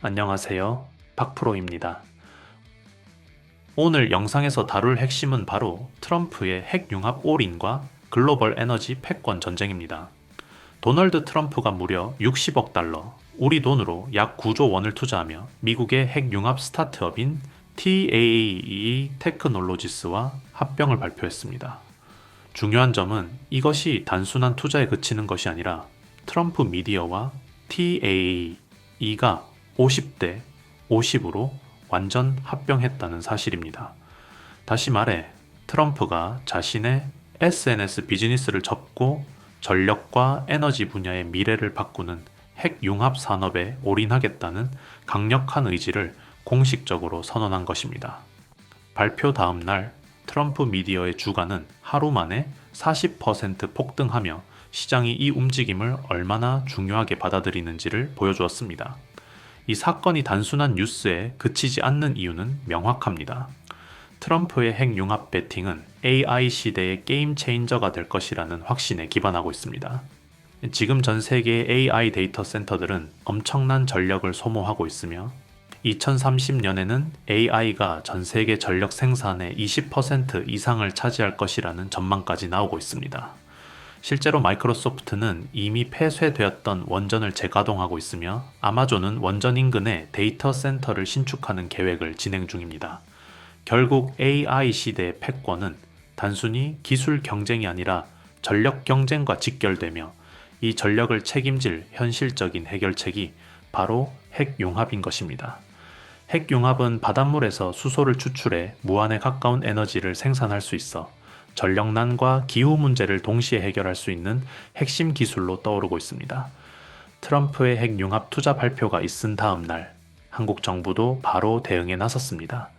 안녕하세요. 박프로입니다. 오늘 영상에서 다룰 핵심은 바로 트럼프의 핵융합 올인과 글로벌 에너지 패권 전쟁입니다. 도널드 트럼프가 무려 60억 달러, 우리 돈으로 약 9조 원을 투자하며 미국의 핵융합 스타트업인 TAAE 테크놀로지스와 합병을 발표했습니다. 중요한 점은 이것이 단순한 투자에 그치는 것이 아니라 트럼프 미디어와 TAAE가 50대 50으로 완전 합병했다는 사실입니다. 다시 말해 트럼프가 자신의 SNS 비즈니스를 접고 전력과 에너지 분야의 미래를 바꾸는 핵융합 산업에 올인하겠다는 강력한 의지를 공식적으로 선언한 것입니다. 발표 다음 날 트럼프 미디어의 주가는 하루 만에 40% 폭등하며 시장이 이 움직임을 얼마나 중요하게 받아들이는지를 보여주었습니다. 이 사건이 단순한 뉴스에 그치지 않는 이유는 명확합니다. 트럼프의 핵융합 배팅은 AI 시대의 게임 체인저가 될 것이라는 확신에 기반하고 있습니다. 지금 전 세계의 AI 데이터 센터들은 엄청난 전력을 소모하고 있으며 2030년에는 AI가 전 세계 전력 생산의 20% 이상을 차지할 것이라는 전망까지 나오고 있습니다. 실제로 마이크로소프트는 이미 폐쇄되었던 원전을 재가동하고 있으며 아마존은 원전 인근에 데이터 센터를 신축하는 계획을 진행 중입니다. 결국 AI 시대의 패권은 단순히 기술 경쟁이 아니라 전력 경쟁과 직결되며 이 전력을 책임질 현실적인 해결책이 바로 핵융합인 것입니다. 핵융합은 바닷물에서 수소를 추출해 무한에 가까운 에너지를 생산할 수 있어 전력난과 기후 문제를 동시에 해결할 수 있는 핵심 기술로 떠오르고 있습니다. 트럼프의 핵융합 투자 발표가 있은 다음 날 한국 정부도 바로 대응에 나섰습니다.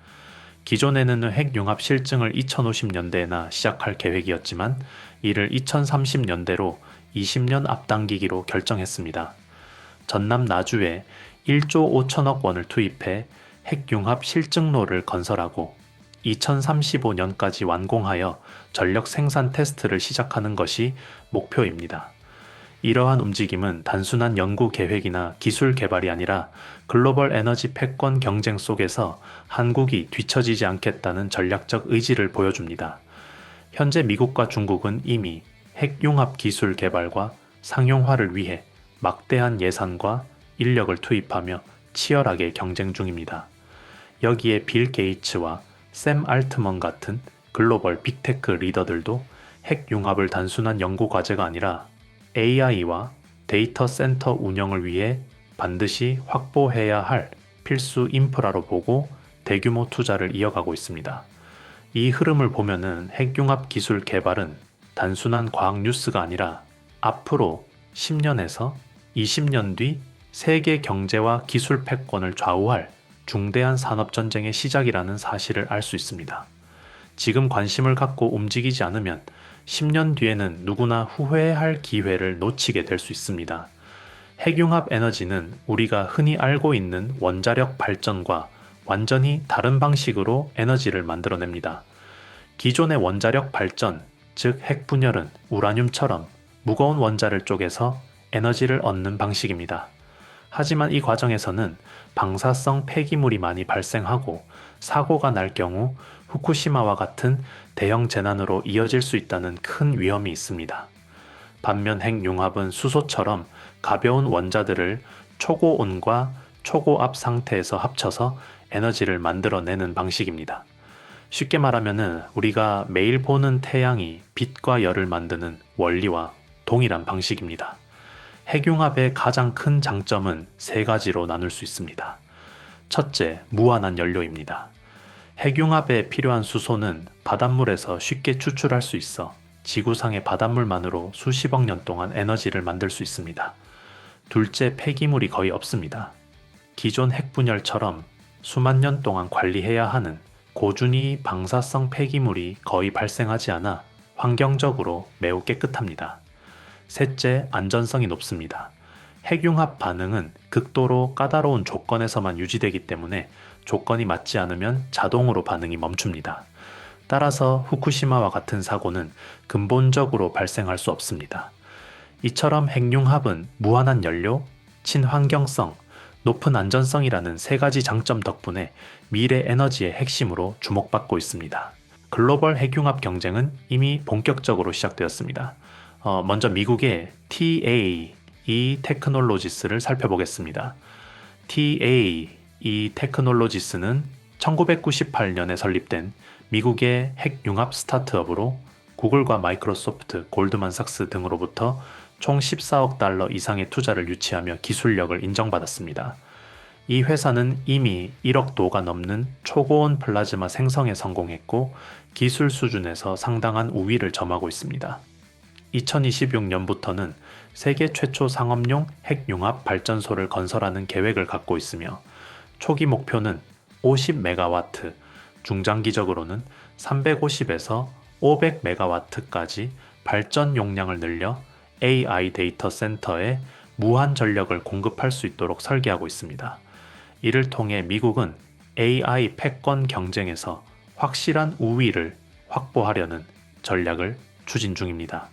기존에는 핵융합 실증을 2050년대에나 시작할 계획이었지만 이를 2030년대로 20년 앞당기기로 결정했습니다. 전남 나주에 1조 5천억 원을 투입해 핵융합 실증로를 건설하고 2035년까지 완공하여 전력 생산 테스트를 시작하는 것이 목표입니다. 이러한 움직임은 단순한 연구 계획이나 기술 개발이 아니라 글로벌 에너지 패권 경쟁 속에서 한국이 뒤처지지 않겠다는 전략적 의지를 보여줍니다. 현재 미국과 중국은 이미 핵융합 기술 개발과 상용화를 위해 막대한 예산과 인력을 투입하며 치열하게 경쟁 중입니다. 여기에 빌 게이츠와 샘 알트먼 같은 글로벌 빅테크 리더들도 핵융합을 단순한 연구 과제가 아니라 AI와 데이터 센터 운영을 위해 반드시 확보해야 할 필수 인프라로 보고 대규모 투자를 이어가고 있습니다. 이 흐름을 보면은 핵융합 기술 개발은 단순한 과학 뉴스가 아니라 앞으로 10년에서 20년 뒤 세계 경제와 기술 패권을 좌우할 중대한 산업전쟁의 시작이라는 사실을 알 수 있습니다. 지금 관심을 갖고 움직이지 않으면 10년 뒤에는 누구나 후회할 기회를 놓치게 될 수 있습니다. 핵융합 에너지는 우리가 흔히 알고 있는 원자력 발전과 완전히 다른 방식으로 에너지를 만들어냅니다. 기존의 원자력 발전, 즉 핵분열은 우라늄처럼 무거운 원자를 쪼개서 에너지를 얻는 방식입니다. 하지만 이 과정에서는 방사성 폐기물이 많이 발생하고 사고가 날 경우 후쿠시마와 같은 대형 재난으로 이어질 수 있다는 큰 위험이 있습니다. 반면 핵융합은 수소처럼 가벼운 원자들을 초고온과 초고압 상태에서 합쳐서 에너지를 만들어내는 방식입니다. 쉽게 말하면 우리가 매일 보는 태양이 빛과 열을 만드는 원리와 동일한 방식입니다. 핵융합의 가장 큰 장점은 세 가지로 나눌 수 있습니다. 첫째, 무한한 연료입니다. 핵융합에 필요한 수소는 바닷물에서 쉽게 추출할 수 있어 지구상의 바닷물만으로 수십억 년 동안 에너지를 만들 수 있습니다. 둘째, 폐기물이 거의 없습니다. 기존 핵분열처럼 수만 년 동안 관리해야 하는 고준위 방사성 폐기물이 거의 발생하지 않아 환경적으로 매우 깨끗합니다. 셋째, 안전성이 높습니다. 핵융합 반응은 극도로 까다로운 조건에서만 유지되기 때문에 조건이 맞지 않으면 자동으로 반응이 멈춥니다. 따라서 후쿠시마와 같은 사고는 근본적으로 발생할 수 없습니다. 이처럼 핵융합은 무한한 연료, 친환경성, 높은 안전성이라는 세 가지 장점 덕분에 미래 에너지의 핵심으로 주목받고 있습니다. 글로벌 핵융합 경쟁은 이미 본격적으로 시작되었습니다. 먼저 미국의 TAE 테크놀로지스를 살펴보겠습니다. TAE 테크놀로지스는 1998년에 설립된 미국의 핵융합 스타트업으로 구글과 마이크로소프트, 골드만삭스 등으로부터 총 14억 달러 이상의 투자를 유치하며 기술력을 인정받았습니다. 이 회사는 이미 1억 도가 넘는 초고온 플라즈마 생성에 성공했고 기술 수준에서 상당한 우위를 점하고 있습니다. 2026년부터는 세계 최초 상업용 핵융합 발전소를 건설하는 계획을 갖고 있으며 초기 목표는 50메가와트, 중장기적으로는 350에서 500메가와트까지 발전 용량을 늘려 AI 데이터 센터에 무한 전력을 공급할 수 있도록 설계하고 있습니다. 이를 통해 미국은 AI 패권 경쟁에서 확실한 우위를 확보하려는 전략을 추진 중입니다.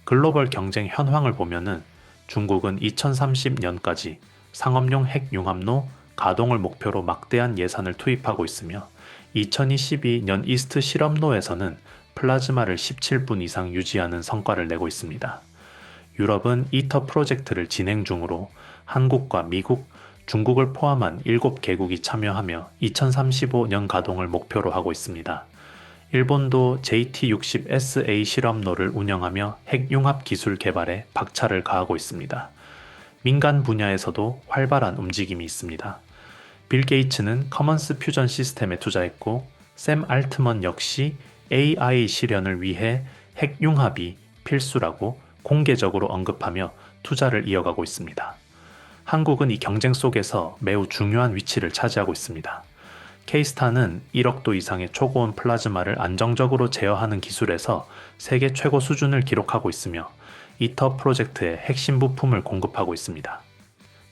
글로벌 경쟁 현황을 보면은 중국은 2030년까지 상업용 핵융합로 가동을 목표로 막대한 예산을 투입하고 있으며 2022년 이스트 실험로에서는 플라즈마를 17분 이상 유지하는 성과를 내고 있습니다. 유럽은 이터 프로젝트를 진행 중으로 한국과 미국, 중국을 포함한 7개국이 참여하며 2035년 가동을 목표로 하고 있습니다. 일본도 JT60SA 실험로를 운영하며 핵융합 기술 개발에 박차를 가하고 있습니다. 민간 분야에서도 활발한 움직임이 있습니다. 빌 게이츠는 커먼스 퓨전 시스템에 투자했고 샘 알트먼 역시 AI 실현을 위해 핵융합이 필수라고 공개적으로 언급하며 투자를 이어가고 있습니다. 한국은 이 경쟁 속에서 매우 중요한 위치를 차지하고 있습니다. K스타는 1억 도 이상의 초고온 플라즈마를 안정적으로 제어하는 기술에서 세계 최고 수준을 기록하고 있으며 이터 프로젝트의 핵심 부품을 공급하고 있습니다.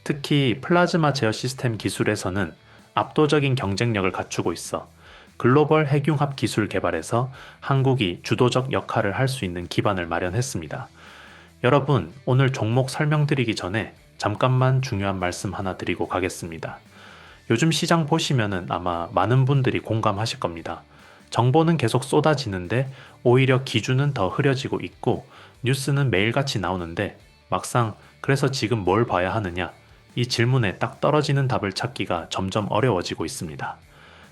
특히 플라즈마 제어 시스템 기술에서는 압도적인 경쟁력을 갖추고 있어 글로벌 핵융합 기술 개발에서 한국이 주도적 역할을 할 수 있는 기반을 마련했습니다. 여러분, 오늘 종목 설명드리기 전에 잠깐만 중요한 말씀 하나 드리고 가겠습니다. 요즘 시장 보시면은 아마 많은 분들이 공감하실 겁니다. 정보는 계속 쏟아지는데 오히려 기준은 더 흐려지고 있고 뉴스는 매일같이 나오는데 막상 그래서 지금 뭘 봐야 하느냐? 이 질문에 딱 떨어지는 답을 찾기가 점점 어려워지고 있습니다.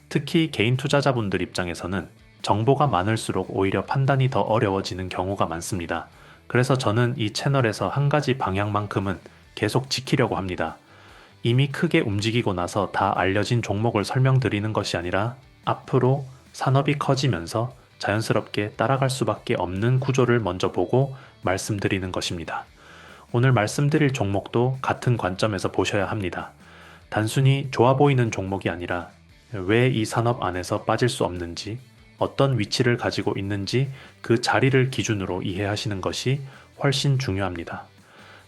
특히 개인 투자자분들 입장에서는 정보가 많을수록 오히려 판단이 더 어려워지는 경우가 많습니다. 그래서 저는 이 채널에서 한 가지 방향만큼은 계속 지키려고 합니다. 이미 크게 움직이고 나서 다 알려진 종목을 설명드리는 것이 아니라 앞으로 산업이 커지면서 자연스럽게 따라갈 수밖에 없는 구조를 먼저 보고 말씀드리는 것입니다. 오늘 말씀드릴 종목도 같은 관점에서 보셔야 합니다. 단순히 좋아 보이는 종목이 아니라 왜 이 산업 안에서 빠질 수 없는지, 어떤 위치를 가지고 있는지 그 자리를 기준으로 이해하시는 것이 훨씬 중요합니다.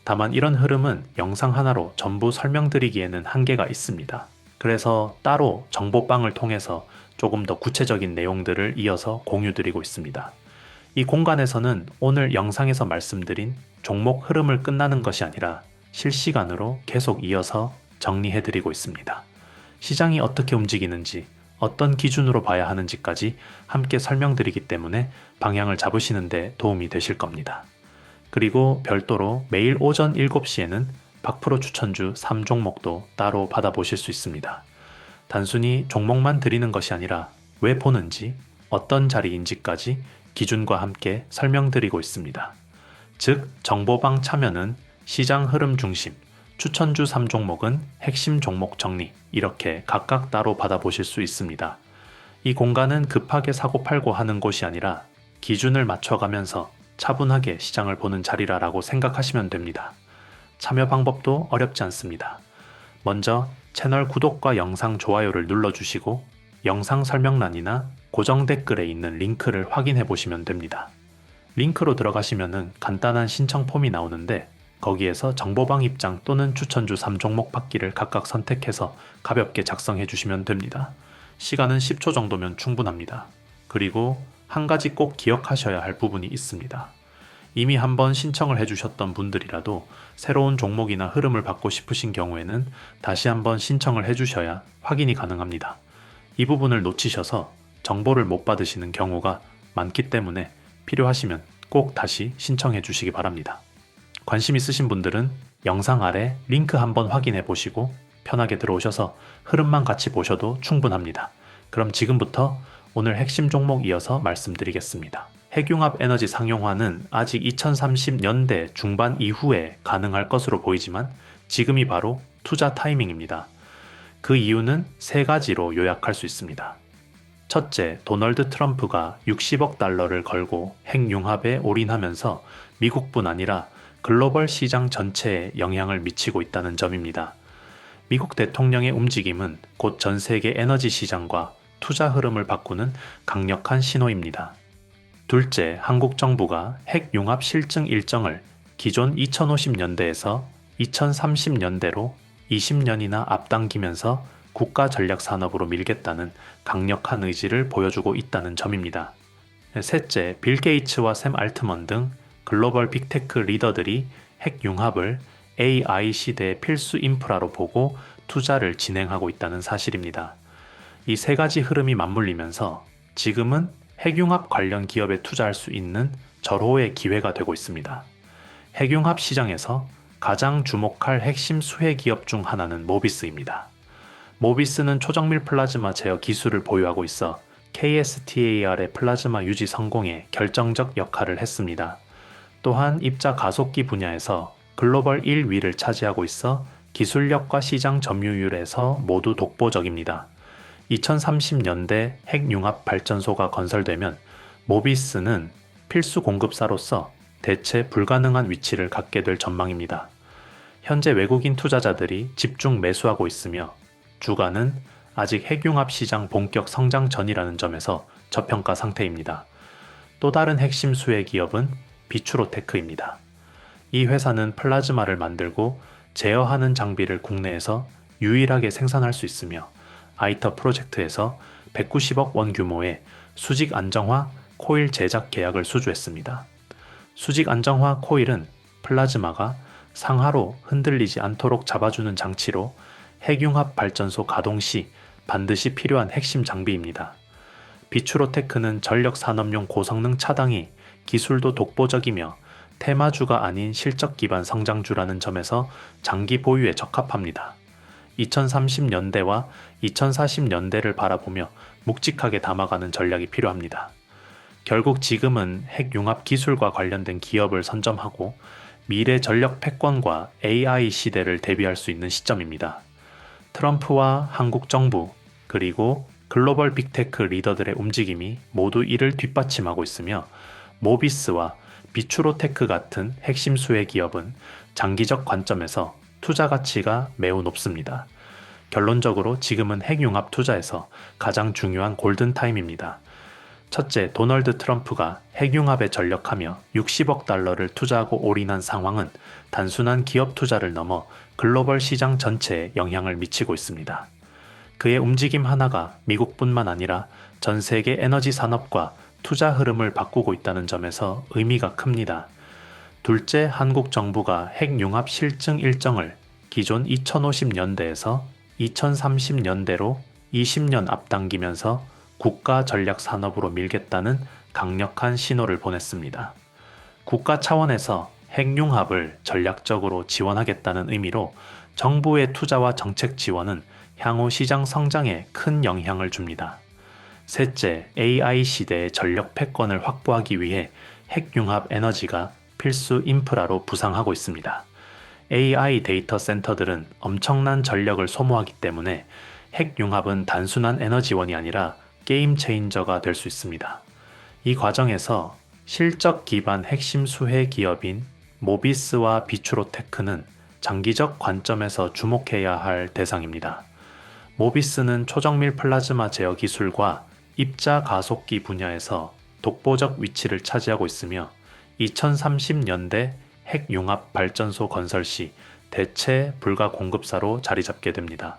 다만 이런 흐름은 영상 하나로 전부 설명드리기에는 한계가 있습니다. 그래서 따로 정보방을 통해서 조금 더 구체적인 내용들을 이어서 공유드리고 있습니다. 이 공간에서는 오늘 영상에서 말씀드린 종목 흐름을 끝나는 것이 아니라 실시간으로 계속 이어서 정리해드리고 있습니다. 시장이 어떻게 움직이는지, 어떤 기준으로 봐야 하는지까지 함께 설명드리기 때문에 방향을 잡으시는 데 도움이 되실 겁니다. 그리고 별도로 매일 오전 7시에는 박프로 추천주 3종목도 따로 받아보실 수 있습니다. 단순히 종목만 드리는 것이 아니라 왜 보는지, 어떤 자리인지까지 기준과 함께 설명드리고 있습니다. 즉, 정보방 참여는 시장 흐름 중심, 추천주 3종목은 핵심 종목 정리, 이렇게 각각 따로 받아보실 수 있습니다. 이 공간은 급하게 사고팔고 하는 곳이 아니라 기준을 맞춰가면서 차분하게 시장을 보는 자리라고 생각하시면 됩니다. 참여 방법도 어렵지 않습니다. 먼저 채널 구독과 영상 좋아요를 눌러주시고 영상 설명란이나 고정 댓글에 있는 링크를 확인해 보시면 됩니다. 링크로 들어가시면은 간단한 신청 폼이 나오는데 거기에서 정보방 입장 또는 추천주 3종목 받기를 각각 선택해서 가볍게 작성해 주시면 됩니다. 시간은 10초 정도면 충분합니다. 그리고 한 가지 꼭 기억하셔야 할 부분이 있습니다. 이미 한번 신청을 해주셨던 분들이라도 새로운 종목이나 흐름을 받고 싶으신 경우에는 다시 한번 신청을 해주셔야 확인이 가능합니다. 이 부분을 놓치셔서 정보를 못 받으시는 경우가 많기 때문에 필요하시면 꼭 다시 신청해 주시기 바랍니다. 관심 있으신 분들은 영상 아래 링크 한번 확인해 보시고 편하게 들어오셔서 흐름만 같이 보셔도 충분합니다. 그럼 지금부터 오늘 핵심 종목 이어서 말씀드리겠습니다. 핵융합 에너지 상용화는 아직 2030년대 중반 이후에 가능할 것으로 보이지만 지금이 바로 투자 타이밍입니다. 그 이유는 세 가지로 요약할 수 있습니다. 첫째, 도널드 트럼프가 60억 달러를 걸고 핵융합에 올인하면서 미국뿐 아니라 글로벌 시장 전체에 영향을 미치고 있다는 점입니다. 미국 대통령의 움직임은 곧 전 세계 에너지 시장과 투자 흐름을 바꾸는 강력한 신호입니다. 둘째, 한국 정부가 핵융합 실증 일정을 기존 2050년대에서 2030년대로 20년이나 앞당기면서 국가 전략 산업으로 밀겠다는 강력한 의지를 보여주고 있다는 점입니다. 셋째, 빌 게이츠와 샘 알트먼 등 글로벌 빅테크 리더들이 핵융합을 AI 시대의 필수 인프라로 보고 투자를 진행하고 있다는 사실입니다. 이 세 가지 흐름이 맞물리면서 지금은 핵융합 관련 기업에 투자할 수 있는 절호의 기회가 되고 있습니다. 핵융합 시장에서 가장 주목할 핵심 수혜 기업 중 하나는 모비스입니다. 모비스는 초정밀 플라즈마 제어 기술을 보유하고 있어 KSTAR의 플라즈마 유지 성공에 결정적 역할을 했습니다. 또한 입자 가속기 분야에서 글로벌 1위를 차지하고 있어 기술력과 시장 점유율에서 모두 독보적입니다. 2030년대 핵융합 발전소가 건설되면 모비스는 필수 공급사로서 대체 불가능한 위치를 갖게 될 전망입니다. 현재 외국인 투자자들이 집중 매수하고 있으며 주가는 아직 핵융합 시장 본격 성장 전이라는 점에서 저평가 상태입니다. 또 다른 핵심 수혜 기업은 비추로테크입니다. 이 회사는 플라즈마를 만들고 제어하는 장비를 국내에서 유일하게 생산할 수 있으며 아이터 프로젝트에서 190억 원 규모의 수직 안정화 코일 제작 계약을 수주했습니다. 수직 안정화 코일은 플라즈마가 상하로 흔들리지 않도록 잡아주는 장치로 핵융합 발전소 가동 시 반드시 필요한 핵심 장비입니다. 비추로테크는 전력 산업용 고성능 차당이 기술도 독보적이며 테마주가 아닌 실적 기반 성장주라는 점에서 장기 보유에 적합합니다. 2030년대와 2040년대를 바라보며 묵직하게 담아가는 전략이 필요합니다. 결국 지금은 핵융합 기술과 관련된 기업을 선점하고 미래 전력 패권과 AI 시대를 대비할 수 있는 시점입니다. 트럼프와 한국 정부 그리고 글로벌 빅테크 리더들의 움직임이 모두 이를 뒷받침하고 있으며 모비스와 비추로테크 같은 핵심 수혜 기업은 장기적 관점에서 투자 가치가 매우 높습니다. 결론적으로 지금은 핵융합 투자에서 가장 중요한 골든타임입니다. 첫째, 도널드 트럼프가 핵융합에 전력하며 60억 달러를 투자하고 올인한 상황은 단순한 기업 투자를 넘어 글로벌 시장 전체에 영향을 미치고 있습니다. 그의 움직임 하나가 미국뿐만 아니라 전 세계 에너지 산업과 투자 흐름을 바꾸고 있다는 점에서 의미가 큽니다. 둘째, 한국 정부가 핵융합 실증 일정을 기존 2050년대에서 2030년대로 20년 앞당기면서 국가 전략 산업으로 밀겠다는 강력한 신호를 보냈습니다. 국가 차원에서 핵융합을 전략적으로 지원하겠다는 의미로 정부의 투자와 정책 지원은 향후 시장 성장에 큰 영향을 줍니다. 셋째, AI 시대의 전력 패권을 확보하기 위해 핵융합 에너지가 필수 인프라로 부상하고 있습니다. AI 데이터 센터들은 엄청난 전력을 소모하기 때문에 핵융합은 단순한 에너지원이 아니라 게임 체인저가 될 수 있습니다. 이 과정에서 실적 기반 핵심 수혜 기업인 모비스와 비추로테크는 장기적 관점에서 주목해야 할 대상입니다. 모비스는 초정밀 플라즈마 제어 기술과 입자 가속기 분야에서 독보적 위치를 차지하고 있으며 2030년대 핵융합 발전소 건설 시 대체 불가 공급사로 자리 잡게 됩니다.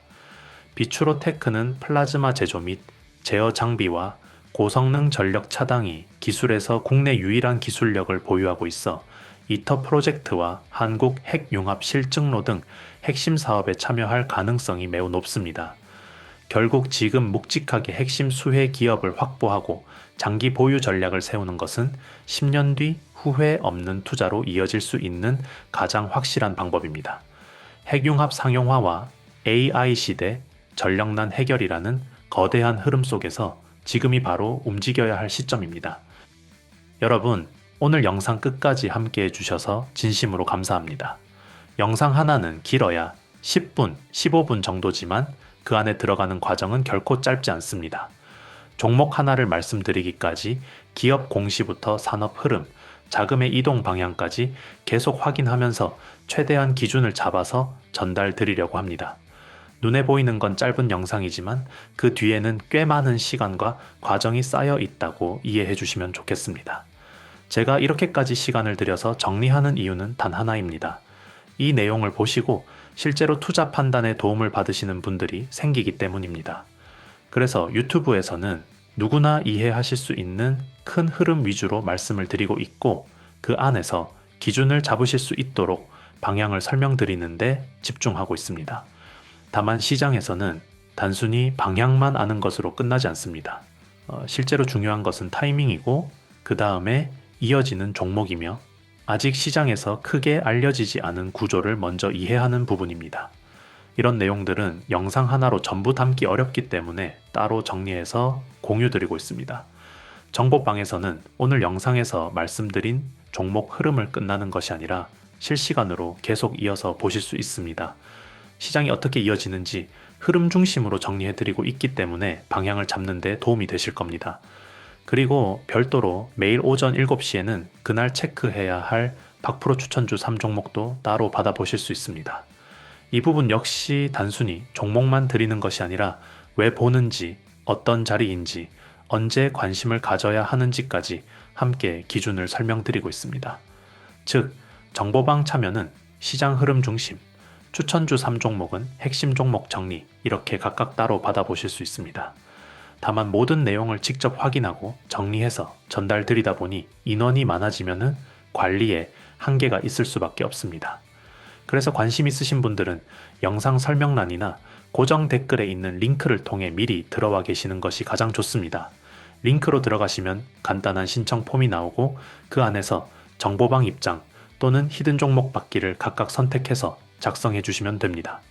비추로테크는 플라즈마 제조 및 제어 장비와 고성능 전력 차당이 기술에서 국내 유일한 기술력을 보유하고 있어 이터 프로젝트와 한국 핵융합 실증로 등 핵심 사업에 참여할 가능성이 매우 높습니다. 결국 지금 묵직하게 핵심 수혜 기업을 확보하고 장기 보유 전략을 세우는 것은 10년 뒤 후회 없는 투자로 이어질 수 있는 가장 확실한 방법입니다. 핵융합 상용화와 AI 시대 전력난 해결이라는 거대한 흐름 속에서 지금이 바로 움직여야 할 시점입니다. 여러분, 오늘 영상 끝까지 함께 해주셔서 진심으로 감사합니다. 영상 하나는 길어야 10분, 15분 정도지만 그 안에 들어가는 과정은 결코 짧지 않습니다. 종목 하나를 말씀드리기까지 기업 공시부터 산업 흐름, 자금의 이동 방향까지 계속 확인하면서 최대한 기준을 잡아서 전달 드리려고 합니다. 눈에 보이는 건 짧은 영상이지만 그 뒤에는 꽤 많은 시간과 과정이 쌓여 있다고 이해해 주시면 좋겠습니다. 제가 이렇게까지 시간을 들여서 정리하는 이유는 단 하나입니다. 이 내용을 보시고 실제로 투자 판단에 도움을 받으시는 분들이 생기기 때문입니다. 그래서 유튜브에서는 누구나 이해하실 수 있는 큰 흐름 위주로 말씀을 드리고 있고 그 안에서 기준을 잡으실 수 있도록 방향을 설명드리는데 집중하고 있습니다. 다만 시장에서는 단순히 방향만 아는 것으로 끝나지 않습니다. 실제로 중요한 것은 타이밍이고 그 다음에 이어지는 종목이며 아직 시장에서 크게 알려지지 않은 구조를 먼저 이해하는 부분입니다. 이런 내용들은 영상 하나로 전부 담기 어렵기 때문에 따로 정리해서 공유드리고 있습니다. 정보방에서는 오늘 영상에서 말씀드린 종목 흐름을 끝나는 것이 아니라 실시간으로 계속 이어서 보실 수 있습니다. 시장이 어떻게 이어지는지 흐름 중심으로 정리해드리고 있기 때문에 방향을 잡는 데 도움이 되실 겁니다. 그리고 별도로 매일 오전 7시에는 그날 체크해야 할 박프로 추천주 3종목도 따로 받아보실 수 있습니다. 이 부분 역시 단순히 종목만 드리는 것이 아니라 왜 보는지, 어떤 자리인지, 언제 관심을 가져야 하는지까지 함께 기준을 설명드리고 있습니다. 즉, 정보방 참여는 시장 흐름 중심, 추천주 3종목은 핵심 종목 정리 이렇게 각각 따로 받아보실 수 있습니다. 다만 모든 내용을 직접 확인하고 정리해서 전달드리다 보니 인원이 많아지면은 관리에 한계가 있을 수밖에 없습니다. 그래서 관심 있으신 분들은 영상 설명란이나 고정 댓글에 있는 링크를 통해 미리 들어와 계시는 것이 가장 좋습니다. 링크로 들어가시면 간단한 신청 폼이 나오고 그 안에서 정보방 입장 또는 히든 종목 받기를 각각 선택해서 작성해 주시면 됩니다.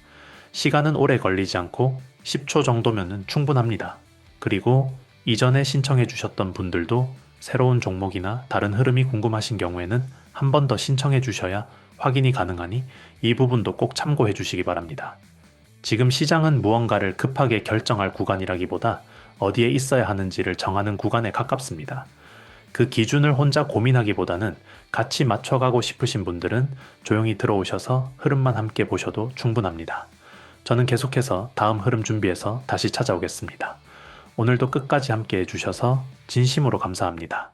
시간은 오래 걸리지 않고 10초 정도면 충분합니다. 그리고 이전에 신청해 주셨던 분들도 새로운 종목이나 다른 흐름이 궁금하신 경우에는 한 번 더 신청해 주셔야 확인이 가능하니 이 부분도 꼭 참고해 주시기 바랍니다. 지금 시장은 무언가를 급하게 결정할 구간이라기보다 어디에 있어야 하는지를 정하는 구간에 가깝습니다. 그 기준을 혼자 고민하기보다는 같이 맞춰가고 싶으신 분들은 조용히 들어오셔서 흐름만 함께 보셔도 충분합니다. 저는 계속해서 다음 흐름 준비해서 다시 찾아오겠습니다. 오늘도 끝까지 함께 해주셔서 진심으로 감사합니다.